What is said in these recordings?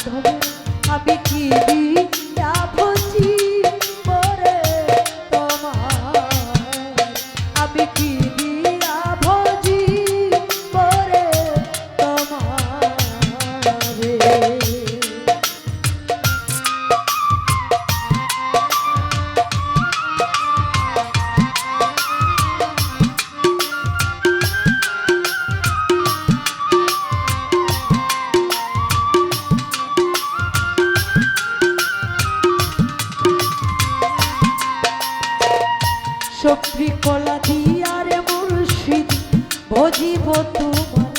বান্ধবী আমি কি দিয়া বুঝি পরে তোমার আমি কি দিয়া ভজি পরে তোমারে সফরি কলা দিয়ারে মুর্শিদ ভজিব তোমার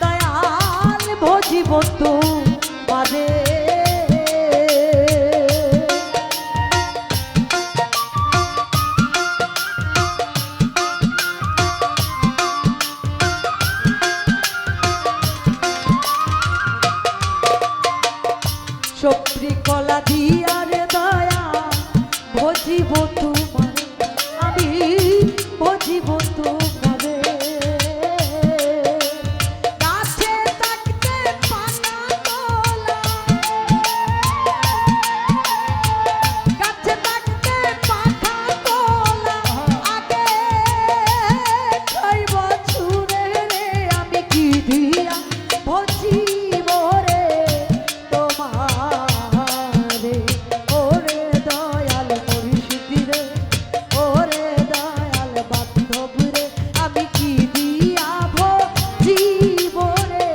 দয়াল ভজিব তোমারে সফরি কলা দিয়ারে দয়াল ভজিব তোমার আমি ভজিব তোমারে কাছে থাকতে পানা তোলা কাছে থাকতে পাখা তোলা আগে খাইব ছুরে রে আমি কি দিয়া ভজিব রে তোমারে ওরে দয়াল মুর্শিদ রে ওরে দয়াল বান্ধব রে আমি কি দিয়া ভজিব রে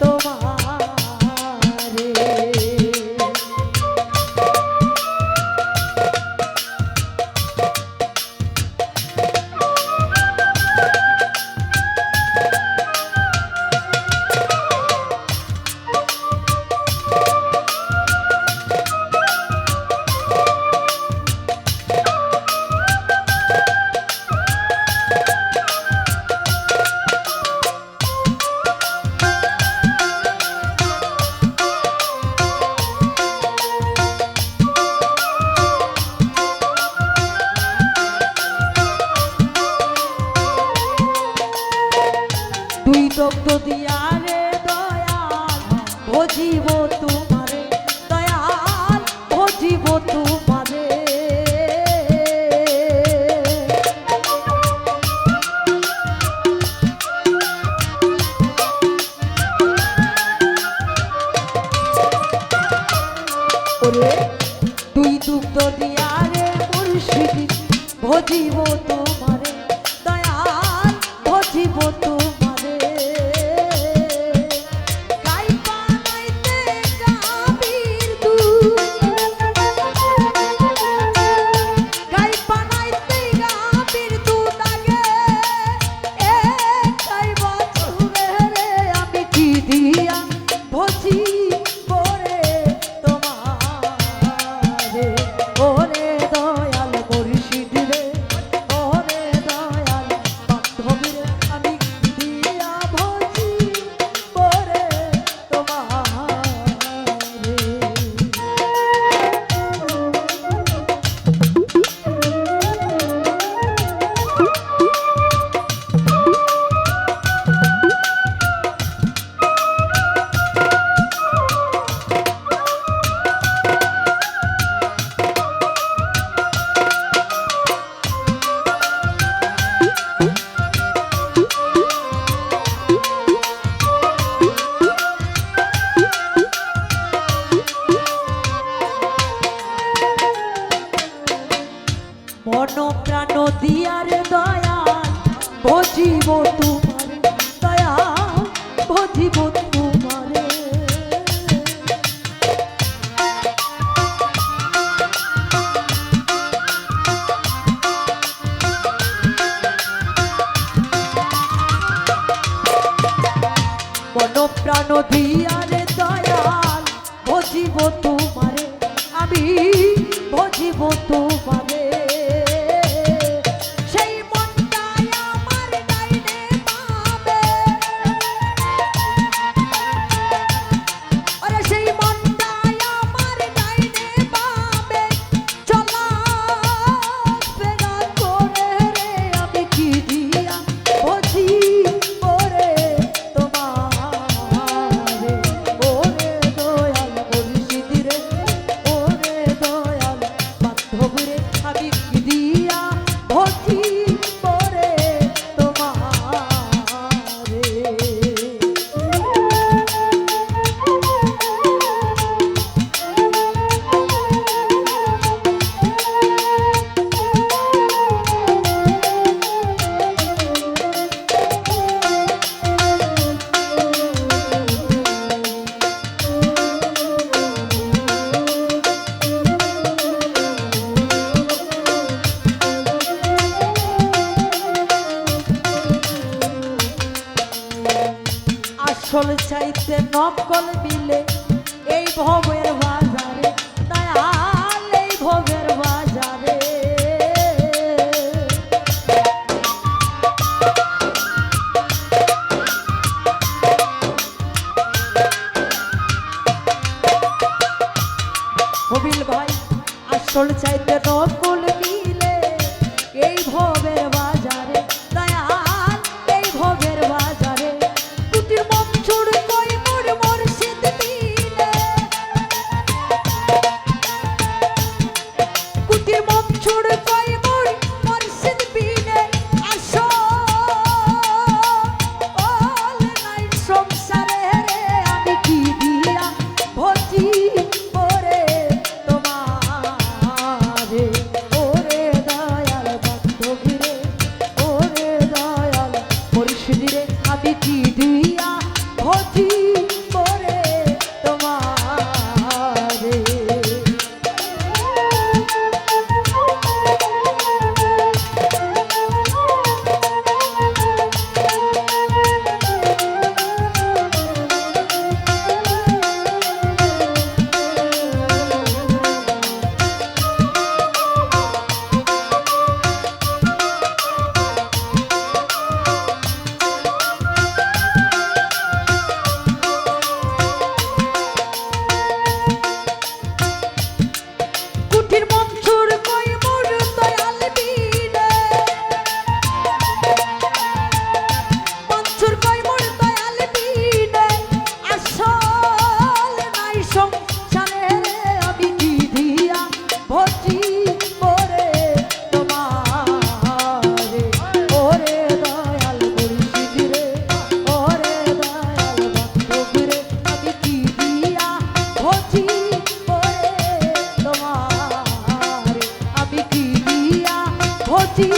তোমারে দুই দগ্ধ দিয়ারে দয়াল ভজিব তোমারে দয়াল ভজিব তোমারে ওরে দুই দুগ্ধ দিয়ারে মুর্শিদ ভজিব তোমারে দয়াল ভজিব তোমারে গাই বানাইতে গাভীর দুধ গাই বানাইতে গাভীর দুধ আগে এ খাইব ছুরে রে আমি কি দিয়া ভজি পরে তোমারে ওরে দয়াল মুর্শিদ রে ওরে দয়াল বান্ধব রে আমি কি দিয়া ভজি পরে তোমারে মন প্রাণ দিয়ারে দয়াল ভজিব তোমারে দয়াল ভজিব তোমারে মন প্রাণ দিয়ারে দয়াল ভজিব তোমারে আমি ভজিব তোমারে সেই মনটাই আমার ডাইনে পাবে আরে সেই মনটাই আমার ডাইনে পাবে চলা ফেরা করে রে আমি কি দিয়া ভজি পরে তোমারে ওরে দয়াল মিশে নকল মিলে এই ভবের বাজারে দয়াল এই ভবের বাজারে কবিল ভাই আসল চাইতে নকল মিলে এই ভবের বাজারে দয়াল এই ভবের বাজারে কুটির মঞ্চুর কই মোর মুর্শিদ মিলে কুটির মঞ্চুর কই মোর মুর্শিদ মিলে আসল নাই সংসারে রে আমি কি দিয়া ভজি ওরে তোমারে ওরে দয়াল বান্ধবীরে ওরে দয়াল মুর্শিদিরে আমি কি দিয়া ভজি ওরে তোমারে কুটির মঞ্চুর কই মোর দয়াল বিনে মঞ্চুর কই মোর দয়াল বিনে আসল নাই সংসারে রে আমি কি দিয়া ভজি ওরে তোমারে ওরে দয়াল মুর্শিদিরে ওরে দয়াল বান্ধবীরে আমি কি দিয়া ভজি ওরে তোমারে আমি কি দিয়া ভজি